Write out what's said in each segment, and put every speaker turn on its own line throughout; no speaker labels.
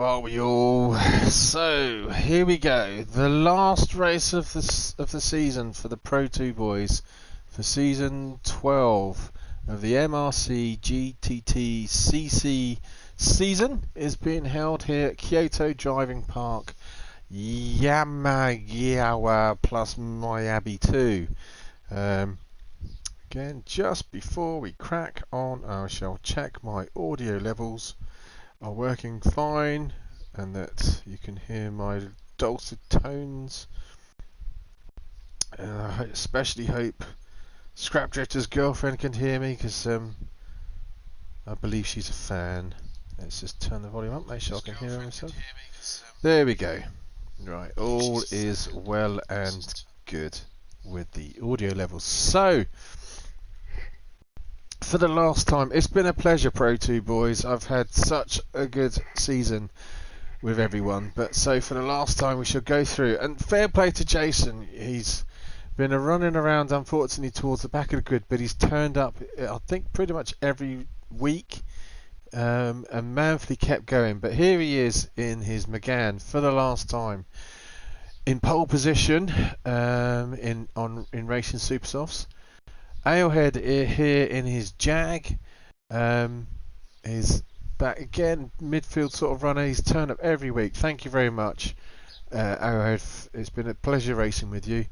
Are we all? So here we go. The last race of the season for the Pro 2 boys for season 12 of the MRC GTTCC season is being held here at Kyoto Driving Park, Yamagiwa plus Miyabi 2. Again, just before we crack on, I shall check my audio levels are working fine and that you can hear my dulcet tones. I especially hope Scrapdrifter's girlfriend can hear me because I believe she's a fan. Let's just turn the volume up, make sure I can hear her myself. There we go. Right, all is well and good with the audio levels. So, for the last time, it's been a pleasure, Pro 2 boys. I've had such a good season with everyone, but so for the last time we shall go through, and fair play to Jason. He's been running around unfortunately towards the back of the grid, but he's turned up I think pretty much every week, and manfully kept going. But here he is in his Megane for the last time in pole position, in Racing Supersofts. Alehead here in his Jag, is back again, midfield sort of runner. He's turned up every week. Thank you very much, Alehead. It's been a pleasure racing with you.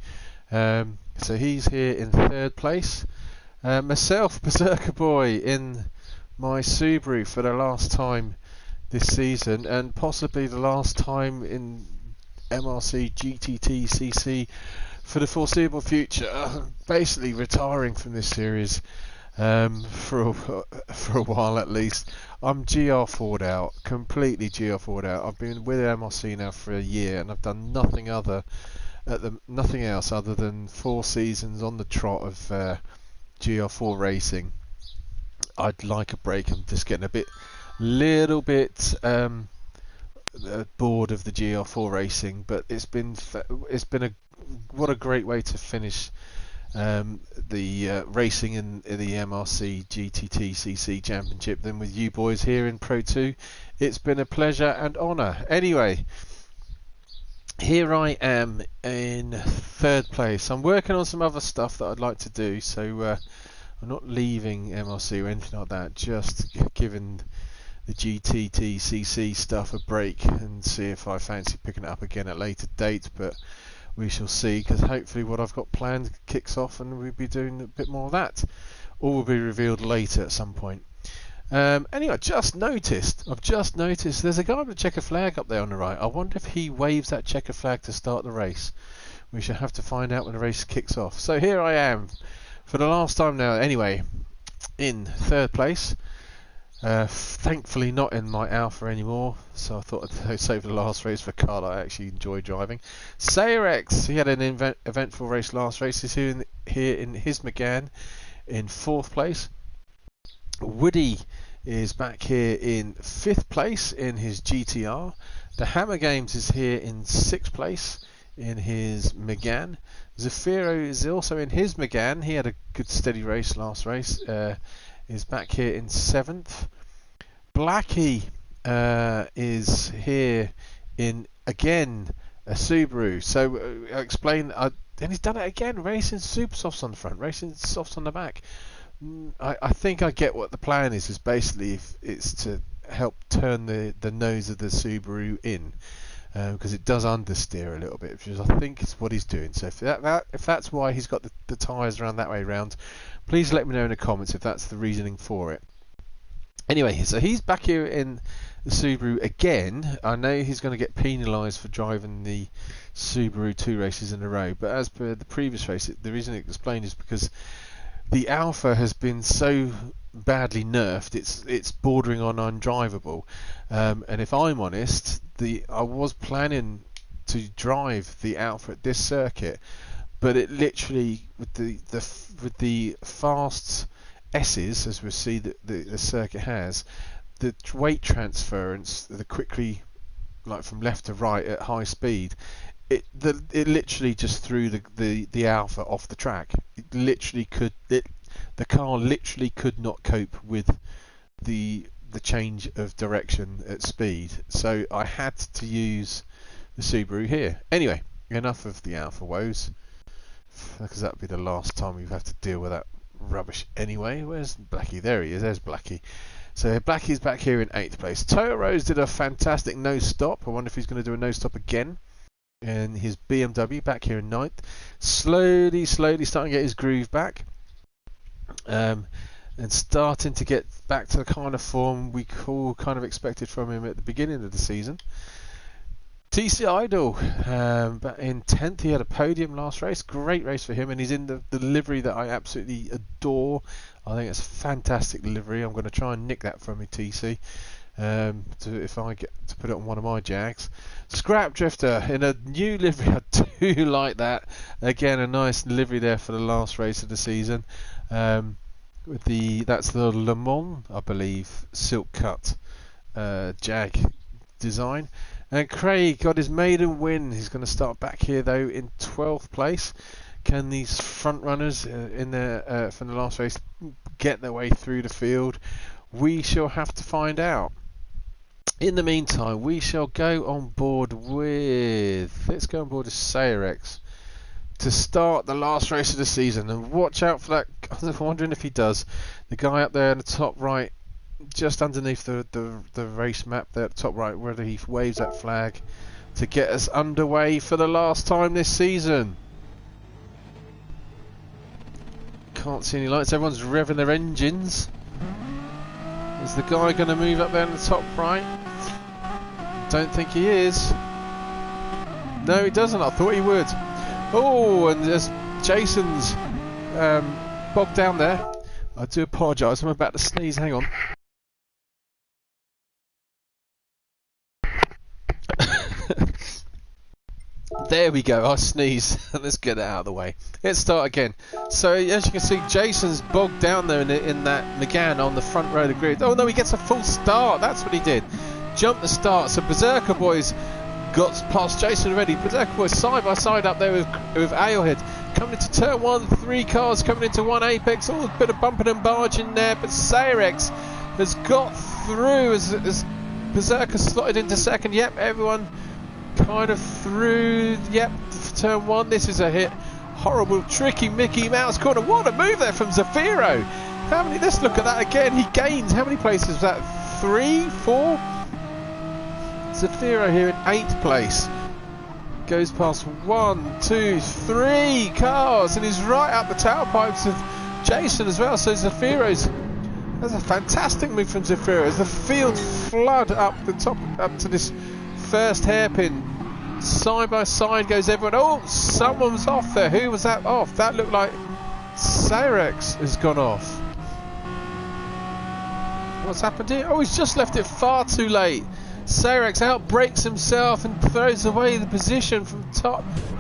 So he's here in third place. Myself, Beserker-Boy, in my Subaru for the last time this season, and possibly the last time in MRC GTTCC for the foreseeable future. Basically retiring from this series for a while at least. I'm GR4'd out, completely GR4'd out. I've been with MRC now for a year and I've done nothing else other than 4 seasons on the trot of GR4 racing. I'd like a break. I'm just getting little bit bored of the GR4 racing, but it's been what a great way to finish the racing in the MRC GTTCC Championship than with you boys here in Pro 2. It's been a pleasure and honour. Anyway, here I am in third place. I'm working on some other stuff that I'd like to do, so I'm not leaving MRC or anything like that, just giving the GTTCC stuff a break and see if I fancy picking it up again at a later date, but we shall see, because hopefully what I've got planned kicks off and we'll be doing a bit more of that. All will be revealed later at some point. Anyway, I've just noticed there's a guy with a checker flag up there on the right. I wonder if he waves that checker flag to start the race. We shall have to find out when the race kicks off. So here I am for the last time now, anyway, in third place. Thankfully not in my Alpha anymore, so I thought I'd save the last race for a car that I actually enjoy driving. Sayerex, he had an eventful race last race. He's here in his Megane in 4th place. Woody is back here in 5th place in his GTR. The Hammer Games is here in 6th place in his Megane. Zafiro is also in his Megane. He had a good steady race last race. Is back here in 7th. Blackie is here in, again, a Subaru. So I explain, and he's done it again, racing super softs on the front, racing softs on the back. I think I get what the plan is basically if it's to help turn the nose of the Subaru in, because it does understeer a little bit, which is, I think, is what he's doing. So if that's why he's got the tyres around that way round, please let me know in the comments if that's the reasoning for it. Anyway, so he's back here in the Subaru again. I know he's going to get penalised for driving the Subaru 2 races in a row, but as per the previous race, the reason it explained is because the Alpha has been so badly nerfed, it's bordering on undrivable. And if I'm honest, I was planning to drive the Alpha at this circuit, but it literally, with the fast S's, as we see that the circuit has, the weight transference, the quickly, like from left to right at high speed, it literally just threw the Alpha off the track. The car literally could not cope with the the change of direction at speed, so I had to use the Subaru here. Anyway, enough of the Alfa woes, because that would be the last time we have to deal with that rubbish anyway. Where's Blackie? There he is. There's Blackie. So Blackie's back here in 8th place. Toto Rose did a fantastic no stop. I wonder if he's going to do a no stop again. And his BMW back here in 9th. Slowly starting to get his groove back. And starting to get back to the kind of form we all kind of expected from him at the beginning of the season. TC Idol, but in 10th, he had a podium last race. Great race for him, and he's in the livery that I absolutely adore. I think it's a fantastic livery. I'm going to try and nick that from me, TC, if I get to put it on one of my Jags. Scrap Drifter in a new livery. I do like that. Again, a nice livery there for the last race of the season. With that's the Le Mans, I believe, silk cut Jag design. And Craig got his maiden win. He's going to start back here though in 12th place. Can these front runners in the from the last race get their way through the field? We shall have to find out. In the meantime, we shall go on board with, let's go on board with Sayrex to start the last race of the season. And watch out for that. I'm wondering if he does. The guy up there in the top right, just underneath the race map there at the top right, whether he waves that flag to get us underway for the last time this season. Can't see any lights. Everyone's revving their engines. Is the guy going to move up there in the top right? Don't think he is. No, he doesn't. I thought he would. Oh, and there's Jason's bogged down there. I do apologise. I'm about to sneeze. Hang on. There we go, I sneeze. Let's get it out of the way. Let's start again. So as you can see, Jason's bogged down there in that Megane on the front row of the grid. Oh no, he gets a full start. That's what he did. Jumped the start. So Beserker-Boy's got past Jason already. Beserker-Boy side by side up there with Alehead. Coming into turn 1, 3 cars coming into 1 apex. All a bit of bumping and barging there, but Sayrex has got through as Beserker slotted into second. Yep, everyone kind of through. Yep, turn 1. This is a hit. Horrible, tricky Mickey Mouse corner. What a move there from Zafiro. How many? Let's look at that again. He gains. How many places was that? 3, 4? Zafiro here in 8th place. Goes past 1, 2, 3 cars, and he's right up the tailpipes of Jason as well. So Zafiro's. That's a fantastic move from Zafiro as the field flood up the top, up to this first hairpin. Side by side goes everyone. Oh, someone's off there. Who was that off? That looked like Sayrex has gone off. What's happened here? Oh, he's just left it far too late. Sayrex outbrakes himself and throws away the position from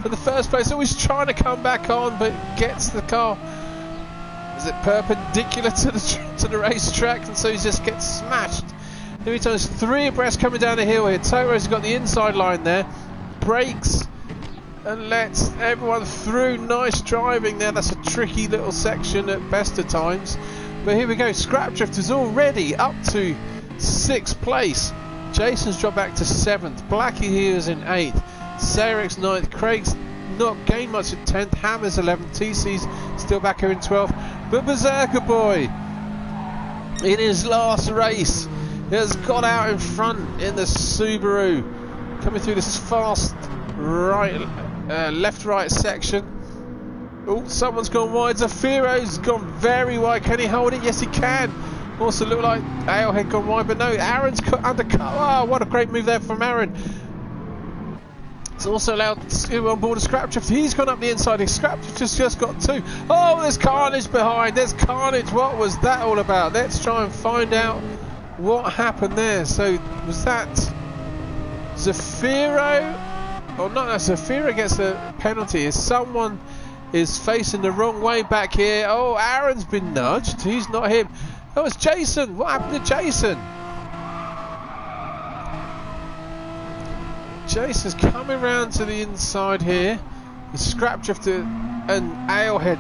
the first place. Oh, he's trying to come back on, but gets the car. Is it perpendicular to the racetrack, and so he just gets smashed. Every time there's 3 abreast coming down the hill here. Toro's got the inside line there. Brakes and lets everyone through. Nice driving there. That's a tricky little section at best of times. But here we go. Scrap Drifter's already up to 6th place. Jason's dropped back to 7th. Blackie here is in 8th. Sayrex 9th. Craig's not gained much at 10th. Hammer's 11th. TC's still back here in 12th. But Beserker-Boy, in his last race, has got out in front in the Subaru. Coming through this fast left-right section. Oh, someone's gone wide. Zafiro's gone very wide. Can he hold it? Yes, he can. Also looked like Alehead gone wide, but no, Aaron's undercut. Oh, what a great move there from Aaron. It's also allowed to go on board a Scrap Drift. He's gone up the inside. His Scrap Drift just got 2. Oh, there's carnage behind. There's carnage. What was that all about? Let's try and find out what happened there. So was that Zafiro? Oh no, Zafiro gets a penalty. Is someone is facing the wrong way back here? Oh, Aaron's been nudged. He's not him. Oh, it's Jason. What happened to Jason? Jason's coming round to the inside here. The Scrap Drifter and Alehead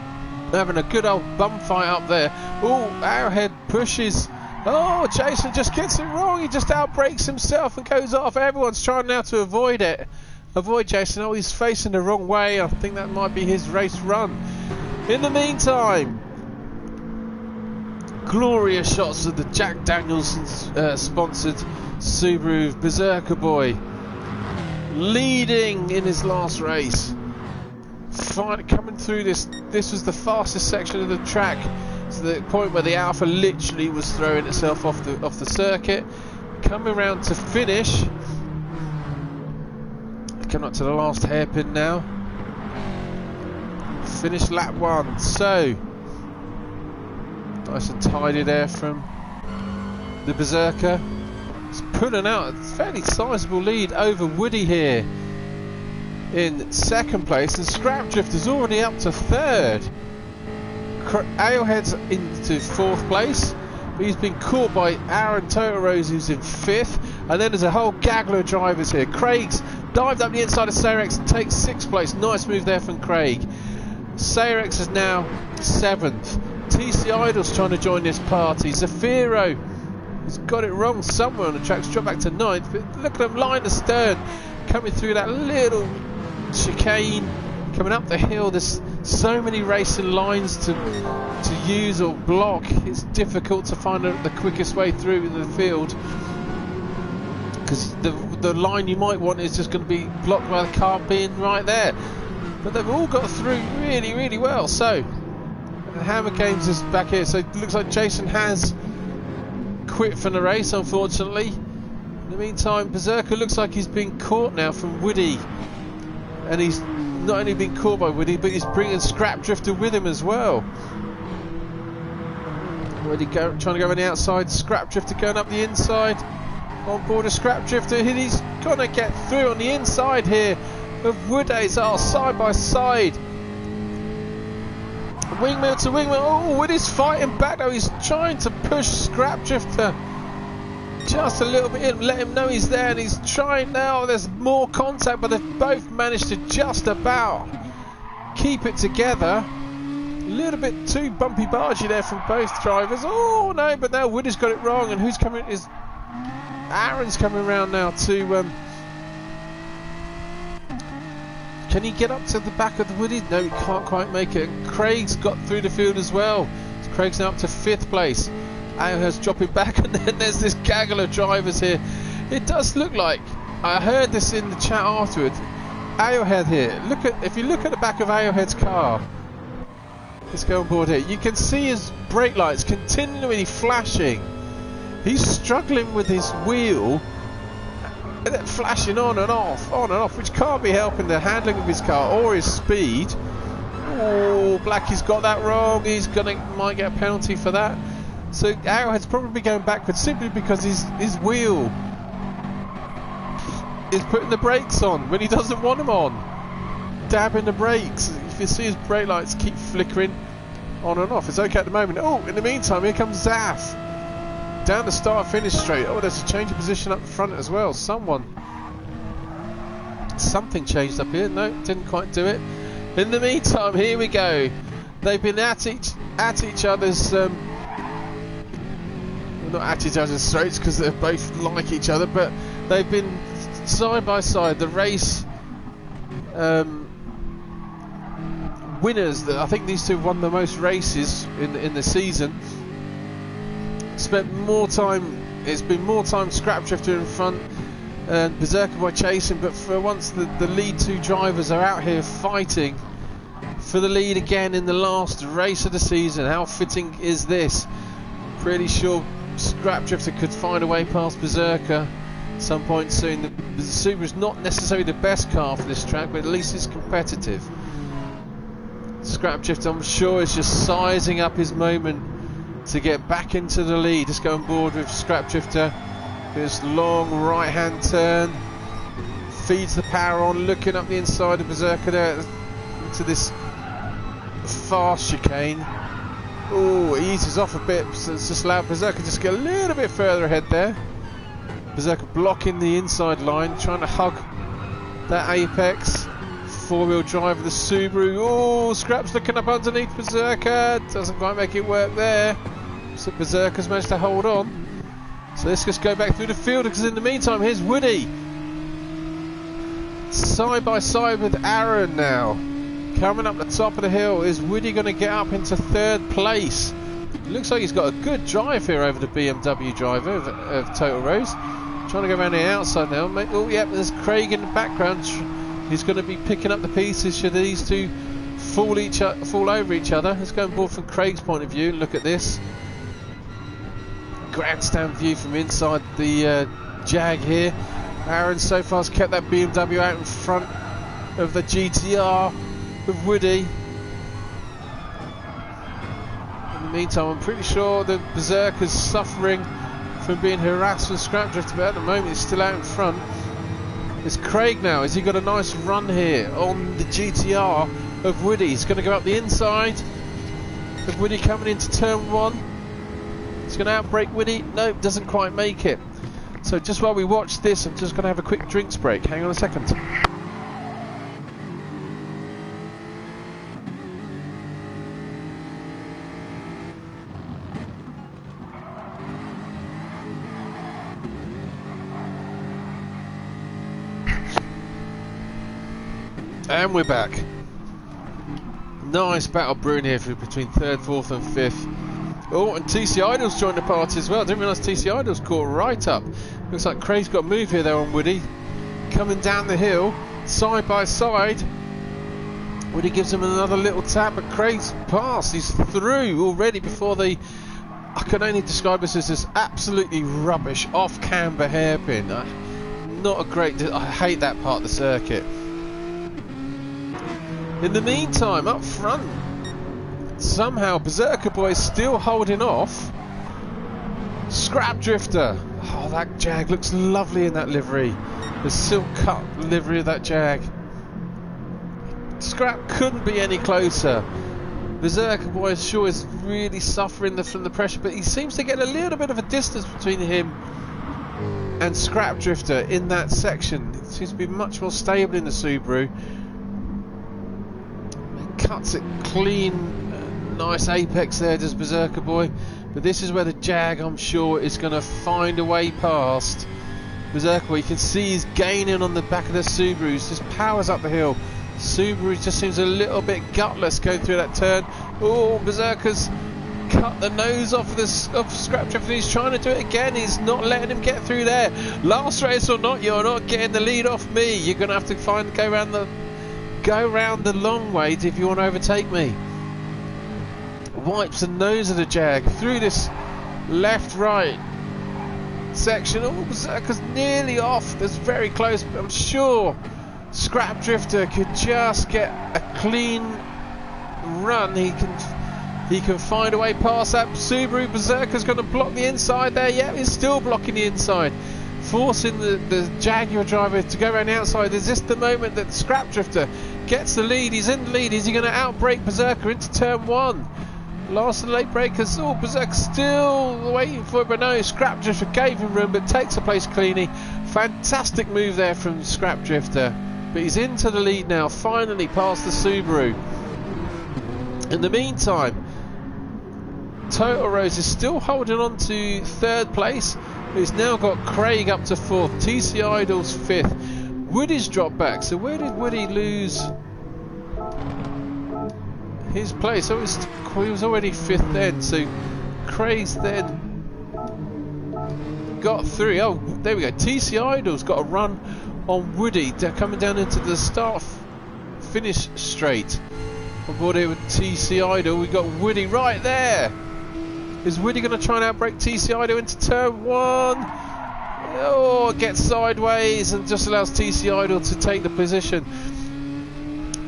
having a good old bum fight up there. Oh, Alehead pushes Oh, Jason just gets it wrong. He just outbrakes himself and goes off. Everyone's trying now to avoid it. Avoid Jason. Oh, he's facing the wrong way. I think that might be his race run. In the meantime, glorious shots of the Jack Danielson sponsored Subaru Beserker-Boy leading in his last race. Finally coming through this was the fastest section of the track, to the point where the Alpha literally was throwing itself off the circuit. Coming around to finish, coming up to the last hairpin now. Finish lap 1. So nice and tidy there from the Berserker. He's pulling out a fairly sizable lead over Woody here in second place, and Scrapdrift is already up to third. Alehead's into fourth place, but he's been caught by Aaron Totorose, who's in fifth, and then there's a whole gaggle of drivers here. Craig's dived up the inside of Sayrex and takes sixth place. Nice move there from Craig. Sayrex is now seventh. TC Idol's trying to join this party. Zafiro has got it wrong somewhere on the track. He's dropped back to ninth, but look at him line astern, coming through that little chicane, coming up the hill. There's so many racing lines to use or block. It's difficult to find the quickest way through in the field, because the line you might want is just going to be blocked by the car being right there. But they've all got through really, really well. So Hammer Games is back here. So it looks like Jason has quit from the race, unfortunately. In the meantime, Berserker looks like he's been caught now from Woody, and he's not only been caught by Woody, but he's bringing Scrapdrifter with him as well. Woody trying to go on the outside, Scrapdrifter going up the inside. On board a Scrapdrifter, he's gonna get through on the inside here of Woody's. Are side by side. Wingmill to wingmill. Oh, Woody's fighting back though. He's trying to push Scrapdrifter just a little bit in, let him know he's there, and he's trying now. There's more contact, but they've both managed to just about keep it together. A little bit too bumpy bargey there from both drivers. Oh no, but now Woody's got it wrong, and who's coming? Is Aaron's coming around now to can he get up to the back of the Woody? No, he can't quite make it. And Craig's got through the field as well. So Craig's now up to fifth place. Alehead's dropping back, and then there's this gaggle of drivers here. It does look like, I heard this in the chat afterwards, Alehead here, if you look at the back of Alehead's car, let's go on board here, you can see his brake lights continually flashing. He's struggling with his wheel, and then flashing on and off, which can't be helping the handling of his car or his speed. Oh, Blackie's got that wrong. He's might get a penalty for that. So Arrowhead's probably going backwards simply because his wheel is putting the brakes on when he doesn't want them on. Dabbing the brakes. If you see his brake lights keep flickering on and off. It's okay at the moment. Oh, in the meantime, here comes Zaf. Down the start finish straight. Oh, there's a change of position up front as well. Something changed up here. No, didn't quite do it. In the meantime, here we go. They've been at each other's not at each other's throats because they're both like each other, but they've been side by side. The race winners, I think these two have won the most races in the season. Spent more time, it's been more time Scrapdrifter in front and Beserker-Boy chasing, but for once the lead two drivers are out here fighting for the lead again in the last race of the season. How fitting is this? Pretty sure Scrapdrifter could find a way past Berserker at some point soon. The Subaru's not necessarily the best car for this track, but at least it's competitive. Scrapdrifter, I'm sure, is just sizing up his moment to get back into the lead. Just go on board with Scrapdrifter. This long right hand turn, feeds the power on, looking up the inside of Berserker there into this fast chicane. Oh, it eases off a bit, so it's just allowed Berserker just get a little bit further ahead there. Berserker blocking the inside line, trying to hug that apex. Four-wheel drive of the Subaru. Oh, Scrap's looking up underneath Berserker. Doesn't quite make it work there. So Beserker's managed to hold on. So let's just go back through the field, because in the meantime, here's Woody. Side by side with Aaron now. Coming up the top of the hill. Is Woody going to get up into third place? Looks like he's got a good drive here over the BMW driver of Total Rose. Trying to go around the outside now. Oh, yep, there's Craig in the background. He's going to be picking up the pieces should these two fall over each other. Let's go on board from Craig's point of view and look at this. Grandstand view from inside the Jag here. Aaron so far has kept that BMW out in front of the GTR with Woody. In the meantime, I'm pretty sure the Beserker's suffering from being harassed with Scrapdrift, but at the moment he's still out in front. It's Craig now. Has he got a nice run here on the GTR of Woody? He's going to go up the inside of Woody coming into turn 1. He's going to outbrake Woody. Nope, doesn't quite make it. So just while we watch this, I'm just going to have a quick drinks break. Hang on a second. And we're back. Nice battle brewing here between 3rd, 4th and 5th. Oh, and TC Idol's joined the party as well. Didn't realise TC Idol's caught right up. Looks like Craig's got a move here though on Woody. Coming down the hill, side by side. Woody gives him another little tap, but Craig's passed. He's through already before the... I can only describe this as absolutely rubbish off-camber hairpin. Not a great... I hate that part of the circuit. In the meantime, up front, somehow Beserker-Boy is still holding off. Scrap Drifter. Oh, that Jag looks lovely in that livery. The silk cut livery of that Jag. Scrap couldn't be any closer. Beserker-Boy sure is really suffering from the pressure, but he seems to get a little bit of a distance between him and Scrap Drifter in that section. It seems to be much more stable in the Subaru. Cuts it clean, nice apex there does Beserker-Boy, but this is where the Jag, I'm sure, is going to find a way past Beserker-Boy. You can see he's gaining on the back of the Subaru. He just powers up the hill. Subaru just seems a little bit gutless going through that turn. Oh, Beserker's cut the nose off of Scrap Drifter. He's trying to do it again. He's not letting him get through there. Last race or not, you're not getting the lead off me. You're going to have to go round the long way if you want to overtake me. Wipes the nose of the Jag through this left-right section. Oh, Beserker's nearly off. That's very close, but I'm sure Scrap Drifter could just get a clean run. He can find a way past that Subaru. Beserker's going to block the inside there. Yeah, he's still blocking the inside, forcing the Jaguar driver to go around the outside. Is this the moment that Scrap Drifter gets the lead? He's in the lead. Is he going to outbrake Beserker into turn 1? Last of the late breakers. Oh, Beserker still waiting for it, but no, Scrap Drifter gave him room, but takes the place cleanly. Fantastic move there from Scrap Drifter. But he's into the lead now, finally past the Subaru. In the meantime, Total Rose is still holding on to 3rd place. He's now got Craig up to 4th, TC Idol's 5th. Woody's dropped back, so where did Woody lose his place? Oh, he was already 5th then, so Craig's then got through. Oh, there we go. TC Idol's got a run on Woody. They're coming down into the start-finish straight. On board here with TC Idol, we've got Woody right there. Is Woody going to try and outbrake TC Idol into turn 1? Oh, gets sideways and just allows TC Idol to take the position.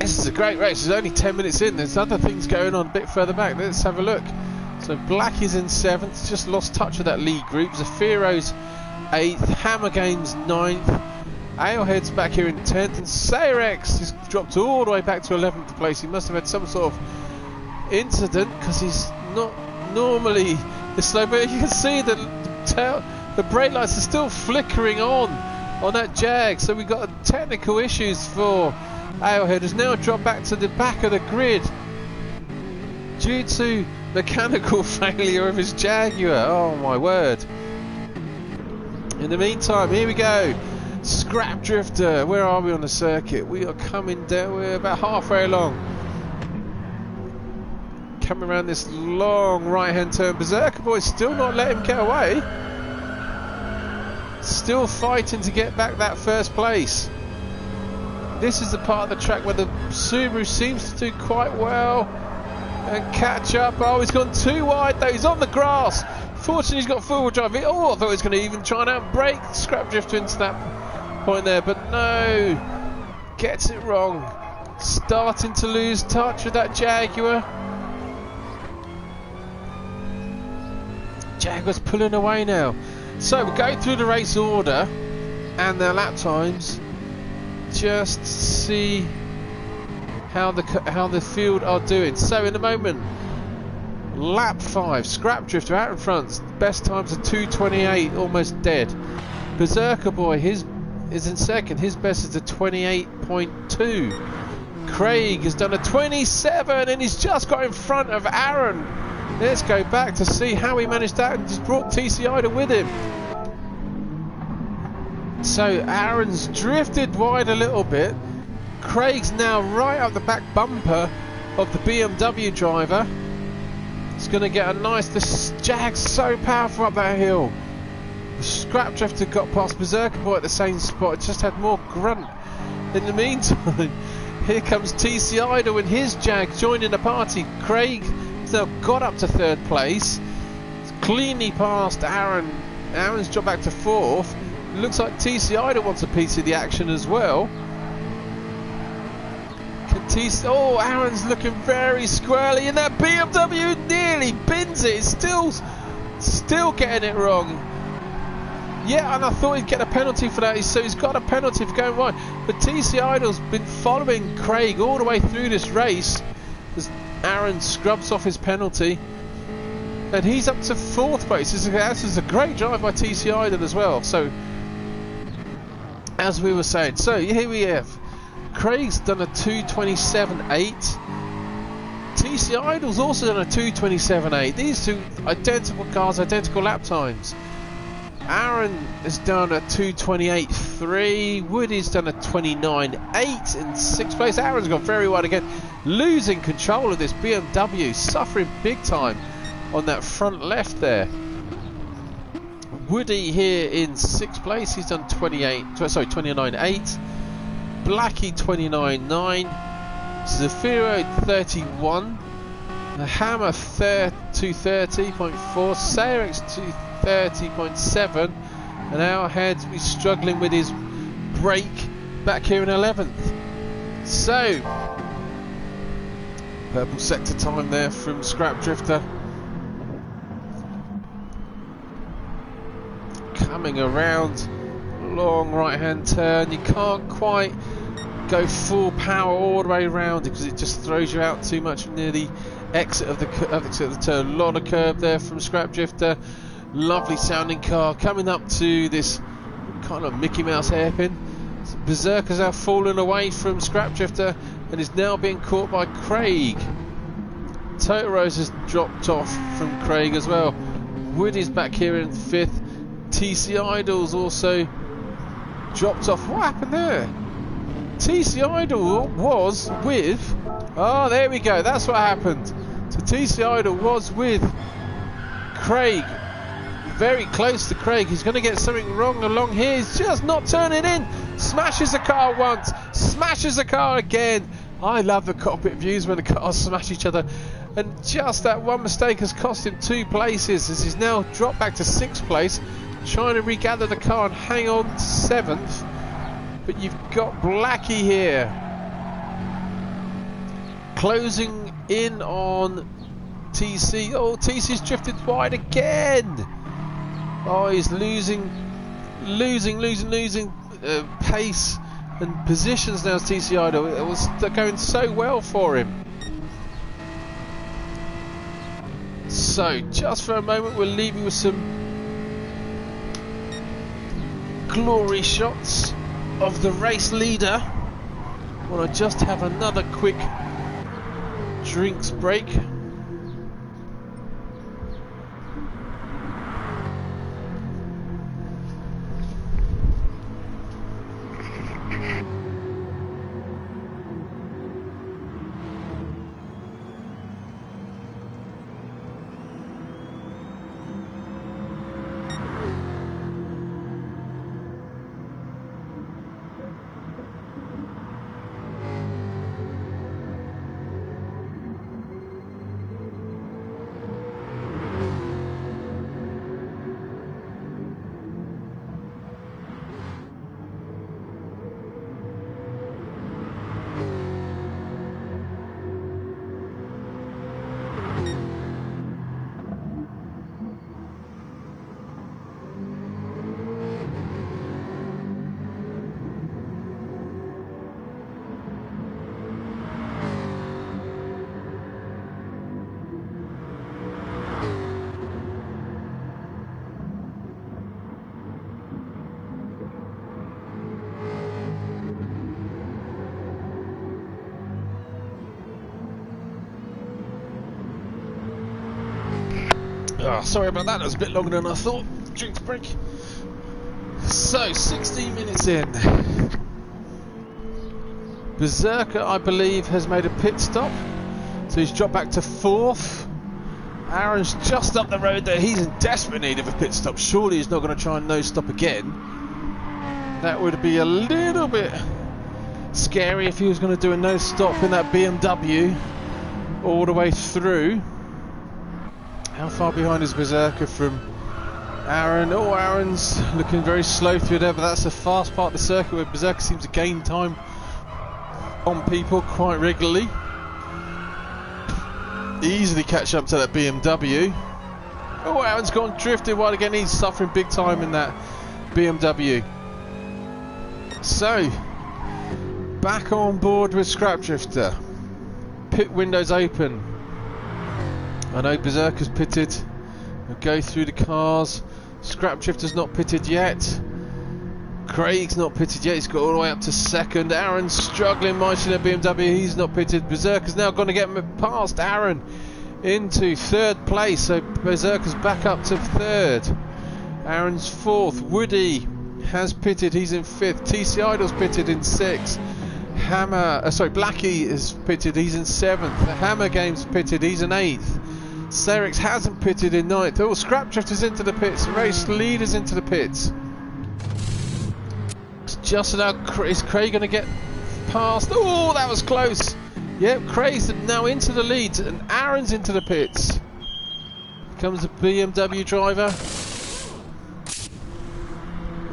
This is a great race. It's only 10 minutes in. There's other things going on a bit further back. Let's have a look. So Black is in 7th. Just lost touch of that lead group. Zafiro's 8th. Hammer Game's 9th. Alehead's back here in 10th. And Sayrex has dropped all the way back to 11th place. He must have had some sort of incident because he's not normally this slow. But you can see that the brake lights are still flickering on that Jag. So we've got technical issues for Alehead, who's now dropped back to the back of the grid due to mechanical failure of his Jaguar. Oh my word. In the meantime, here we go. Scrap Drifter. Where are we on the circuit? We are coming down. We're about halfway along. Coming around this long right-hand turn. Beserker-Boy still not letting him get away. Still fighting to get back that first place. This is the part of the track where the Subaru seems to do quite well and catch up. Oh, he's gone too wide though. He's on the grass. Fortunately, he's got four-wheel drive. Oh, I thought he was going to even try and outbrake Scrap Drifter into that point there, but no. Gets it wrong. Starting to lose touch with that Jaguar. Jaguar's pulling away now. So we'll go through the race order and their lap times. Just see how the field are doing. So in the moment, lap 5, Scrap Drifter out in front. Best times are 2:28, almost dead. Beserker-Boy, his is in second. His best is a 28.2. Craig has done a 27, and he's just got in front of Aaron. Let's go back to see how he managed that and just brought TC Ida with him. So Aaron's drifted wide a little bit. Craig's now right up the back bumper of the BMW driver. It's going to get a nice... The Jag's so powerful up that hill. The Scrap Drifter got past Beserker-Boy at the same spot. It just had more grunt. In the meantime, here comes TC Idol and his Jag joining the party. Craig has now got up to third place. It's cleanly past Aaron. Aaron's dropped back to fourth. Looks like TC Idol wants a piece of the action as well. Oh, Aaron's looking very squirrely, and that BMW nearly bins it. It's still getting it wrong. Yeah, and I thought he'd get a penalty for that. So he's got a penalty for going wide. But TC Idol's been following Craig all the way through this race as Aaron scrubs off his penalty, and he's up to fourth place. This is a great drive by TC Idol as well. So, as we were saying, so here we have Craig's done a 2:27.8. TC Idol's also done a 2:27.8. These two identical cars, identical lap times. Aaron has done a 2:28.3. Woody's done a 29.8 in sixth place. Aaron's gone very wide again, losing control of this BMW, suffering big time on that front left there. Woody here in sixth place. He's done 29.8. Blackie 29.9, Zafiro 31, the Hammer 230.4, Sarex 230.7, and our heads be struggling with his brake back here in 11th. So, purple sector time there from Scrap Drifter. Coming around, long right hand turn. You can't quite go full power all the way around because it just throws you out too much near the exit of the turn. A lot of curb there from Scrap Drifter. Lovely sounding car coming up to this kind of Mickey Mouse hairpin. Berserker's now fallen away from Scrap Drifter and is now being caught by Craig. Totoros has dropped off from Craig as well. Woody's back here in fifth. TC Idol's also dropped off. What happened there? TC Idol was with... Oh, there we go. That's what happened. So TC Idol was with Craig. Very close to Craig. He's going to get something wrong along here. He's just not turning in. Smashes the car once. Smashes the car again. I love the cockpit views when the cars smash each other. And just that one mistake has cost him 2 places as he's now dropped back to 6th place. Trying to regather the car and hang on to 7th. But you've got Blackie here closing in on TC. Oh, TC's drifted wide again. Oh, he's losing pace and positions now as TC Idol. It was going so well for him. So just for a moment we'll leave you with some glory shots of the race leader. Well, I just have another quick drinks break. Oh, sorry about that. That was a bit longer than I thought. Drinks break. So 16 minutes in. Beserker, I believe, has made a pit stop. So he's dropped back to 4th. Aaron's just up the road there. He's in desperate need of a pit stop. Surely he's not going to try and no stop again. That would be a little bit scary if he was going to do a no stop in that BMW all the way through. How far behind is Beserker from Aaron? Oh, Aaron's looking very slow through there, but that's the fast part of the circuit where Beserker seems to gain time on people quite regularly. Easily catch up to that BMW. Oh, Aaron's gone drifting wide again. He's suffering big time in that BMW. So, back on board with Scrap Drifter. Pit windows open. I know Beserker's pitted. We'll go through the cars. Scrap Drifter's not pitted yet. Craig's not pitted yet. He's got all the way up to 2nd. Aaron's struggling mightily in a BMW. He's not pitted. Beserker's now going to get past Aaron into 3rd place. So Beserker's back up to 3rd. Aaron's 4th. Woody has pitted. He's in 5th. TC Idol's pitted in 6th. Blackie is pitted. He's in 7th. The Hammer Game's pitted. He's in 8th. Serix hasn't pitted in 9th. Oh, Scrap Drifter's into the pits. Race leaders into the pits. Just about, is Craig going to get past? Oh, that was close. Yep, Craig's now into the lead, and Aaron's into the pits. Here comes the BMW driver.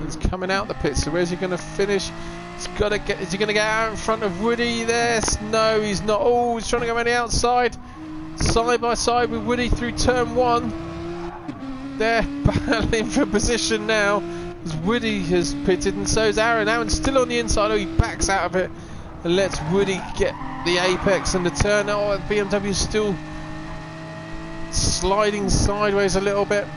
He's coming out the pits, so where's he going to finish? He's got to get. Is he going to get out in front of Woody? There? No, he's not. Oh, he's trying to go on the outside. Side by side with Woody through turn 1. They're battling for position now. Woody has pitted and so is Aaron. Aaron's still on the inside. Oh, he backs out of it and lets Woody get the apex and the turn. Oh, the BMW's still sliding sideways a little bit.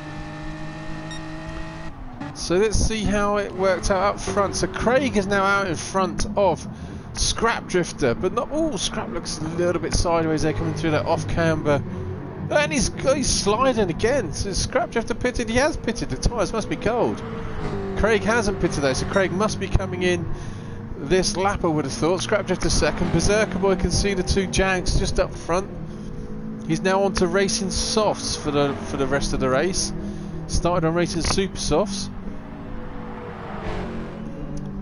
So let's see how it worked out up front. So Craig is now out in front of Scrap Drifter, but not. Oh, Scrap looks a little bit sideways there coming through that off camber. And he's sliding again. So Scrap Drifter pitted. He has pitted. The tyres must be cold. Craig hasn't pitted though, so Craig must be coming in this lap, I would have thought. Scrap Drifter 2nd. Beserker-Boy can see the 2 Jags just up front. He's now on to racing softs for the rest of the race. Started on racing super softs.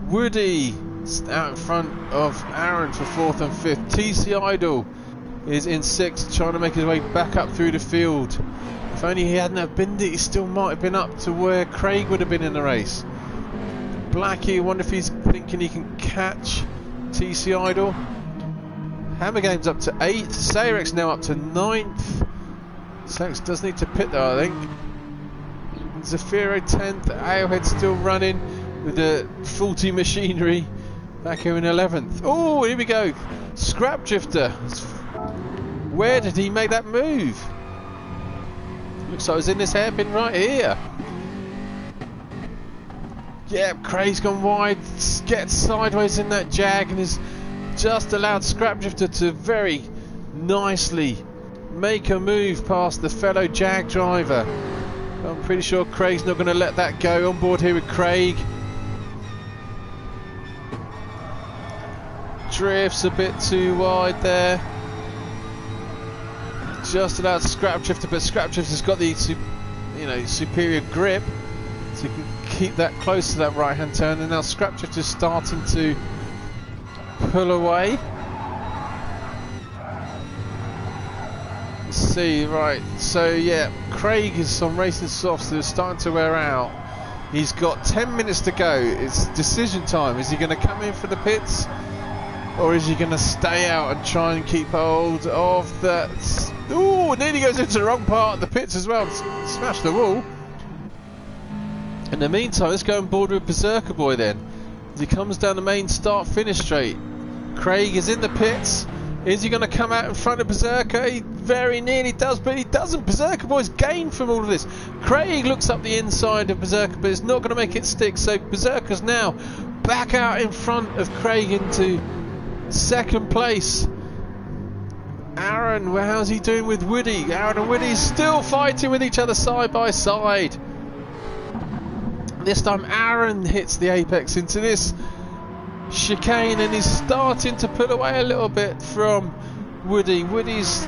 Woody out in front of Aaron for 4th and 5th. TC Idol is in 6th, trying to make his way back up through the field. If only he hadn't have been there, he still might have been up to where Craig would have been in the race. Blackie, I wonder if he's thinking he can catch TC Idol. Hammer Game's up to 8th. Sayrex now up to 9th. Sayrex does need to pit though, I think. Zafiro 10th. Ailhead still running with the faulty machinery. Back here in 11th. Oh, here we go. Scrap Drifter. Where did he make that move? Looks like it was in this hairpin right here. Yeah, Craig's gone wide, gets sideways in that Jag and has just allowed Scrap Drifter to very nicely make a move past the fellow Jag driver. I'm pretty sure Craig's not going to let that go. On board here with Craig. Drifts a bit too wide there. Just allowed Scrap Drifter, but Scrap Drifter's got the superior grip, so you can keep that close to that right hand turn. And now Scrap Drifter's starting to pull away. Let's see, right, so yeah, Craig is on racing softs, so they're starting to wear out. He's got 10 minutes to go. It's decision time. Is he going to come in for the pits, or is he going to stay out and try and keep hold of that? Ooh, nearly goes into the wrong part of the pits as well. Smash the wall. In the meantime, let's go on board with Beserker-Boy then. As he comes down the main start-finish straight. Craig is in the pits. Is he going to come out in front of Beserker? He very nearly does, but he doesn't. Beserker-Boy's gained from all of this. Craig looks up the inside of Beserker, but it's not going to make it stick. So Beserker's now back out in front of Craig into 2nd place. Aaron, well, how's he doing with Woody? Aaron and Woody still fighting with each other side by side. This time Aaron hits the apex into this chicane and he's starting to pull away a little bit from Woody. Woody's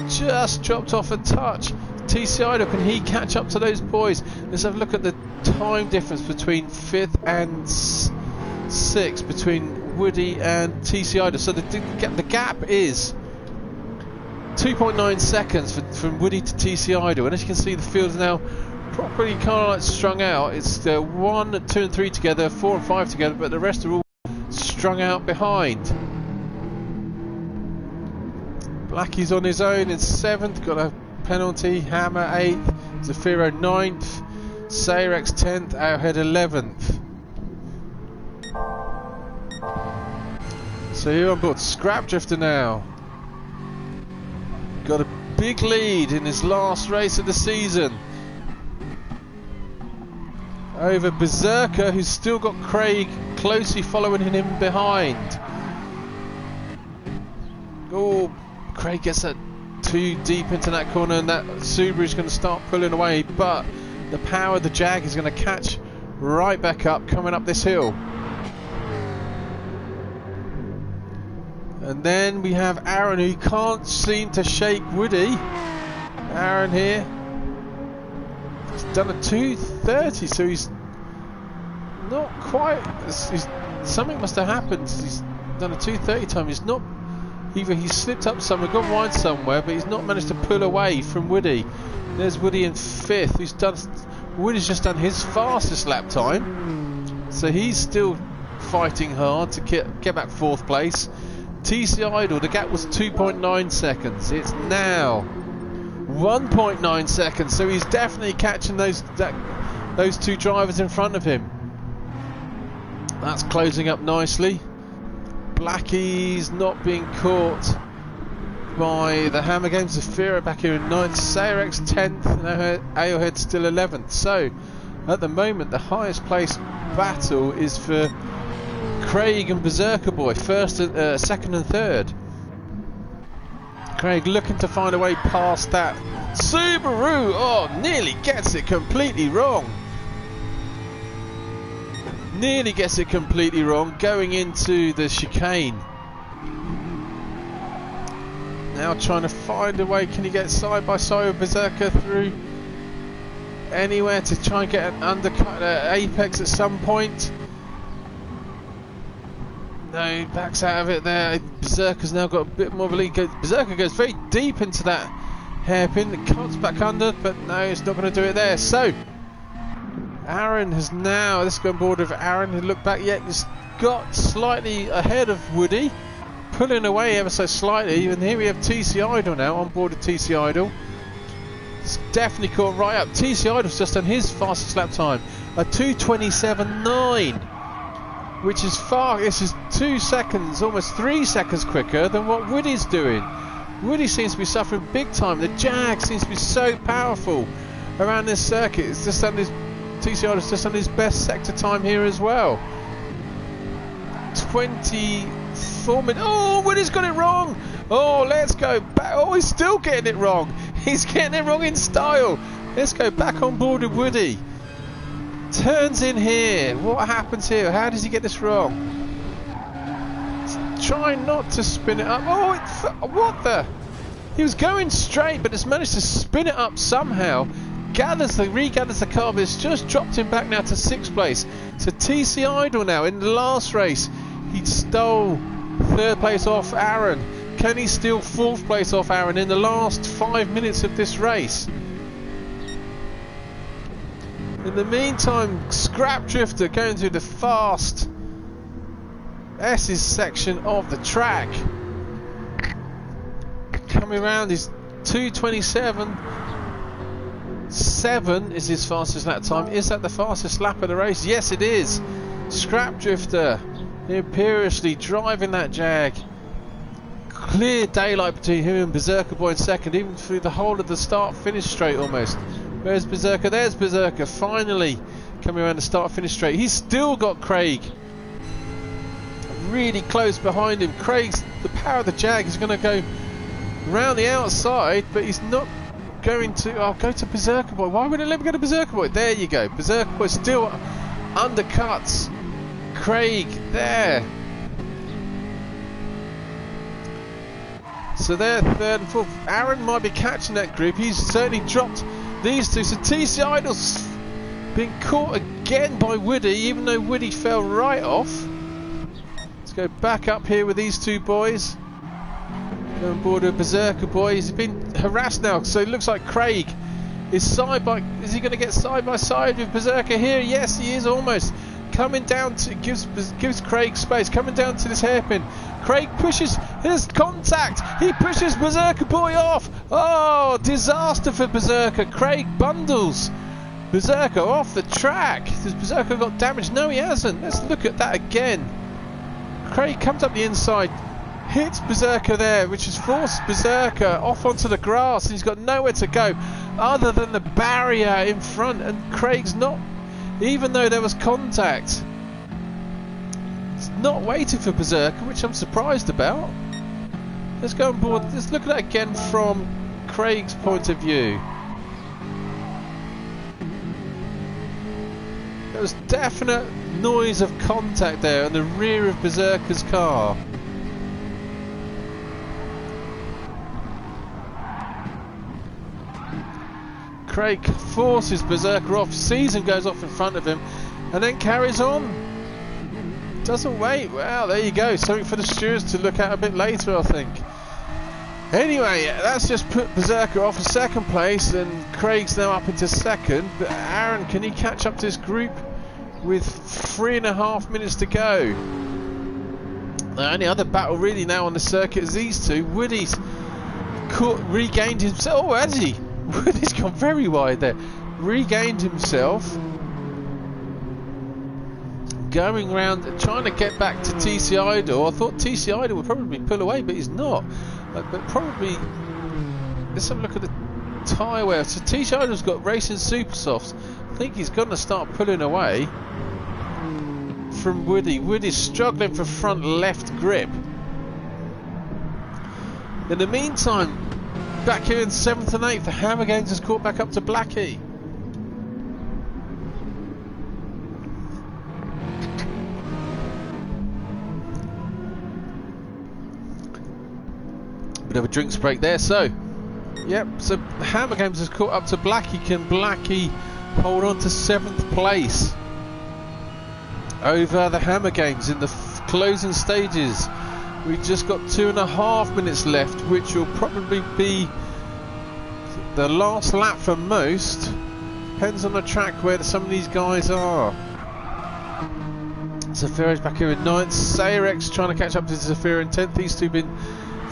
just dropped off a touch. TC Idol, can he catch up to those boys? Let's have a look at the time difference between 5th and 6th between Woody and TC Idol. So the gap is 2.9 seconds from Woody to TC Idol, and as you can see, the field is now properly kind of like strung out. It's 1, 2 and 3 together, 4 and 5 together, but the rest are all strung out behind. Blackie's on his own in 7th, got a penalty. Hammer 8th, Zafiro 9th, Sayrex 10th, Arrowhead 11th. So here on board Scrap Drifter now. Got a big lead in his last race of the season over Beserker, who's still got Craig closely following him behind. Oh, Craig gets that too deep into that corner, and that Subaru's going to start pulling away, but the power of the Jag is going to catch right back up coming up this hill. And then we have Aaron, who can't seem to shake Woody. Aaron here, he's done a 2:30, so he's not quite. Something must have happened. He's done a 2:30 time. He's not. Either he's slipped up somewhere, gone wide somewhere, but he's not managed to pull away from Woody. There's Woody in 5th. Woody's just done his fastest lap time, so he's still fighting hard to get back 4th place. TC Idol, the gap was 2.9 seconds. It's now 1.9 seconds, so he's definitely catching those two drivers in front of him. That's closing up nicely. Blackie's not being caught by the Hammer Games. Zafiro back here in 9th, Sayrex 10th, and Aohead still 11th. So at the moment the highest place battle is for Craig and Beserker-Boy, 2nd and 3rd. Craig looking to find a way past that Subaru. Oh, nearly gets it completely wrong. Nearly gets it completely wrong going into the chicane. Now trying to find a way. Can he get side by side with Beserker through anywhere to try and get an undercut apex at some point? No, he backs out of it there. Berserker's now got a bit more of a lead. Beserker goes very deep into that hairpin. It cuts back under, but no, it's not going to do it there. So Aaron has now, let's go on board with Aaron, who looked back yet, he's got slightly ahead of Woody, pulling away ever so slightly, and here we have TC Idol now on board of TC Idol. It's definitely caught right up. TC Idol's just done his fastest lap time, a 2:27.9, which is this is 2 seconds, almost 3 seconds quicker than what Woody's doing. Woody seems to be suffering big time. The Jag seems to be so powerful around this circuit. It's just done his TC Idol's just on his best sector time here as well. 24 minutes. Oh, Woody's got it wrong. Oh, let's go back. Oh, he's still getting it wrong. He's getting it wrong in style. Let's go back on board with Woody. Turns in here. What happens here? How does he get this wrong? Trying not to spin it up. Oh, what the? He was going straight, but has managed to spin it up somehow. Regathers the car, but it's just dropped him back now to 6th place. So TC Idol now in the last race, he stole 3rd place off Aaron. Can he steal 4th place off Aaron in the last 5 minutes of this race? In the meantime, Scrap Drifter going through the fast S's section of the track. Coming around, he's 2:27.7 is his fastest lap time. Is that the fastest lap of the race? Yes, it is. Scrap Drifter imperiously driving that Jag. Clear daylight between him and Beserker-Boy in 2nd, even through the whole of the start-finish straight almost. Where's Beserker? There's Beserker, finally coming around the start-finish straight. He's still got Craig really close behind him. The power of the Jag is going to go round the outside, but he's not going to. I'll go to Beserker-Boy. Why would it let me go to Beserker-Boy? There you go. Beserker-Boy still undercuts Craig there. So they're third and fourth. Aaron might be catching that group. He's certainly dropped these two. So TC Idol's been caught again by Woody, even though Woody fell right off. Let's go back up here with these two boys. Go on board with Beserker-Boy. He's been harassed now, so it looks like Craig is side by. Is he going to get side by side with Berserker here? Yes, he is almost. Coming down to gives Craig space. Coming down to this hairpin. Craig pushes his contact. He pushes Beserker-Boy off. Oh, disaster for Berserker. Craig bundles Berserker off the track. Has Berserker got damaged? No, he hasn't. Let's look at that again. Craig comes up the inside, hits Berserker there, which has forced Berserker off onto the grass, and he's got nowhere to go other than the barrier in front, and Craig's not, even though there was contact, it's not waiting for Berserker, which I'm surprised about. Let's go on board. Let's look at that again from Craig's point of view. There was definite noise of contact there on the rear of Berserker's car. Craig forces Berserker off, sees him, goes off in front of him, and then carries on. Doesn't wait. Wow, there you go. Something for the stewards to look at a bit later, I think. Anyway, that's just put Berserker off in second place, and Craig's now up into second. But Aaron, can he catch up to this group with 3.5 minutes to go? The only other battle really now on the circuit is these two. Woody's regained himself. Oh, has he? Woody's gone very wide there. Regained himself. Going round, trying to get back to TC Idol. I thought TC Idol would probably pull away, but he's not. But probably, let's have a look at the tyre wear. So TC Idol's got Racing Super Softs. I think he's going to start pulling away from Woody. Woody's struggling for front left grip. In the meantime, back here in 7th and 8th, the Hammer Games has caught back up to Blackie. Bit of a drinks break there, so yep, so Hammer Games has caught up to Blackie. Can Blackie hold on to 7th place over the Hammer Games in the closing stages? We've just got 2.5 minutes left, which will probably be the last lap for most. Depends on the track where some of these guys are. Zafira's back here in 9th. Sayrex trying to catch up to Zafira in 10th. These two have been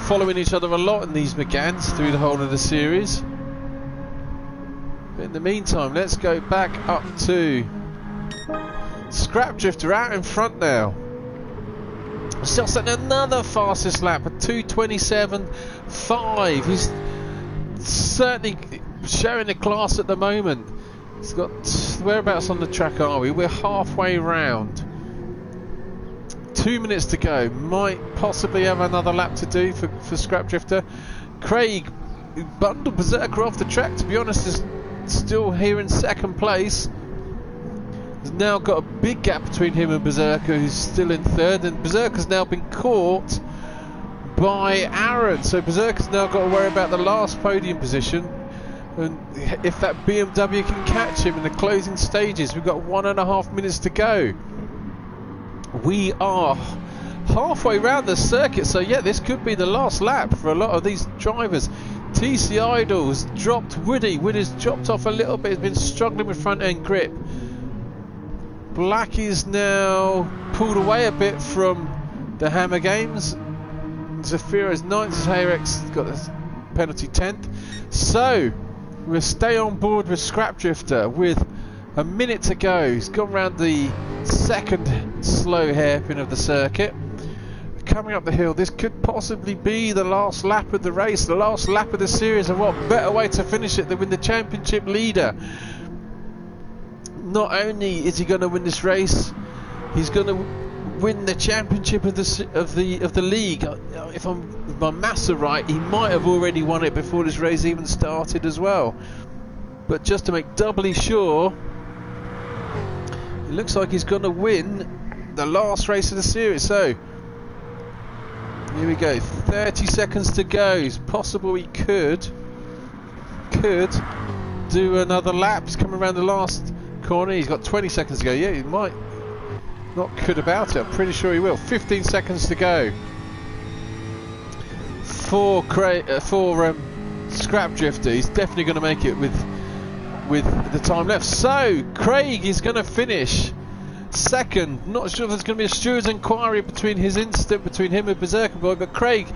following each other a lot in these Megans through the whole of the series. But in the meantime, let's go back up to Scrap Drifter out in front now. Still setting another fastest lap at 2:27.5. He's certainly showing the class at the moment. He's got, whereabouts on the track are we? We're halfway round. 2 minutes to go. Might possibly have another lap to do for Scrap Drifter. Craig, who bundled Berserker off the track, to be honest, is still here in second place. He's now got a big gap between him and Berserker, who's still in third, and Berserker's now been caught by Aaron, so Berserker's now got to worry about the last podium position, and if that BMW can catch him in the closing stages. We've got 1.5 minutes to go. We are halfway round the circuit, so yeah, this could be the last lap for a lot of these drivers. TC Idol has dropped Woody. Woody's dropped off a little bit, he's been struggling with front end grip. Blackie's now pulled away a bit from the Hammer Games. Zafira's 9th, Hayrex got a penalty 10th. So we'll stay on board with Scrap Drifter with a minute to go. He's gone round the second slow hairpin of the circuit. Coming up the hill, this could possibly be the last lap of the race, the last lap of the series, and what better way to finish it than with the championship leader. Not only is he going to win this race, he's going to win the championship of the league. If my maths are right, he might have already won it before this race even started as well. But just to make doubly sure, it looks like he's going to win the last race of the series. So here we go. 30 seconds to go. It's possible he could do another lap. He's coming around the last corner. He's got 20 seconds to go. Yeah, he might. Not could about it. I'm pretty sure he will. 15 seconds to go. For Scrap Drifter, he's definitely going to make it with the time left. So Craig is going to finish second. Not sure if there's going to be a steward's inquiry between him and Beserker-Boy, but Craig,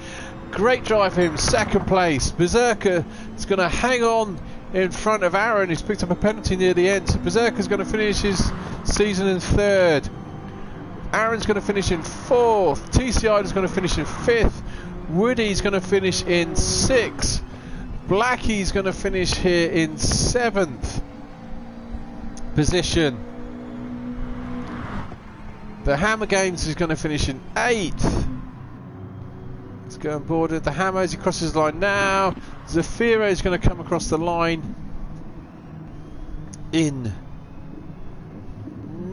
great drive for him. Second place. Beserker is going to hang on in front of Aaron, who's picked up a penalty near the end. So Beserker's going to finish his season in third. Aaron's going to finish in fourth. TCI is going to finish in fifth. Woody's going to finish in sixth. Blackie's going to finish here in seventh position. The Hammer Games is going to finish in eighth. Let's go on board with the Hammer as he crosses the line now. Zafiro is going to come across the line in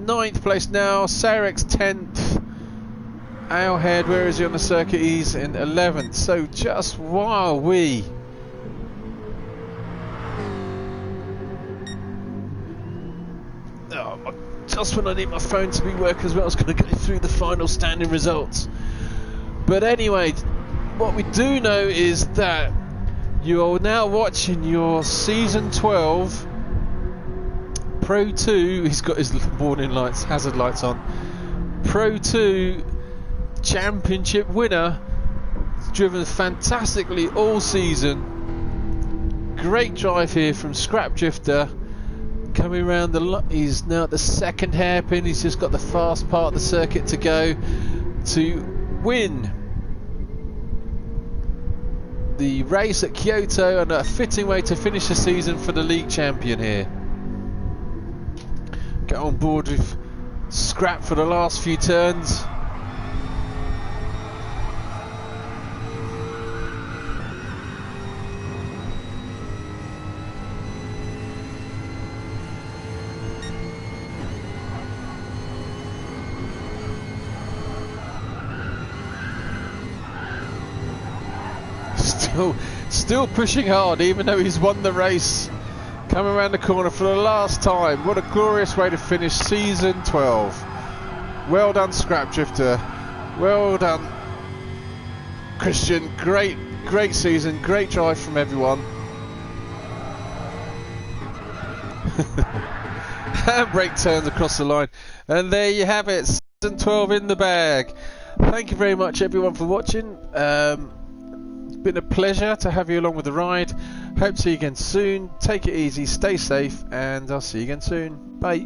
ninth place now. Sarek's 10th. Owlhead, where is he on the circuit? He's in 11th. So just while we just when I need my phone to be working as well, I was going to go through the final standing results. But anyway, what we do know is that you are now watching your season 12 Pro 2, he's got his warning lights, hazard lights on. Pro 2 championship winner, driven fantastically all season. Great drive here from Scrap Drifter. Coming around he's now at the second hairpin. He's just got the fast part of the circuit to go to win the race at Kyoto, and a fitting way to finish the season for the league champion here. Get on board with Scrap for the last few turns. Still pushing hard, even though he's won the race. Coming around the corner for the last time. What a glorious way to finish season 12. Well done, Scrap Drifter. Well done, Christian. Great season. Great drive from everyone. Handbrake turns across the line. And there you have it. Season 12 in the bag. Thank you very much, everyone, for watching. It's been a pleasure to have you along with the ride. Hope to see you again soon. Take it easy, stay safe, and I'll see you again soon. Bye.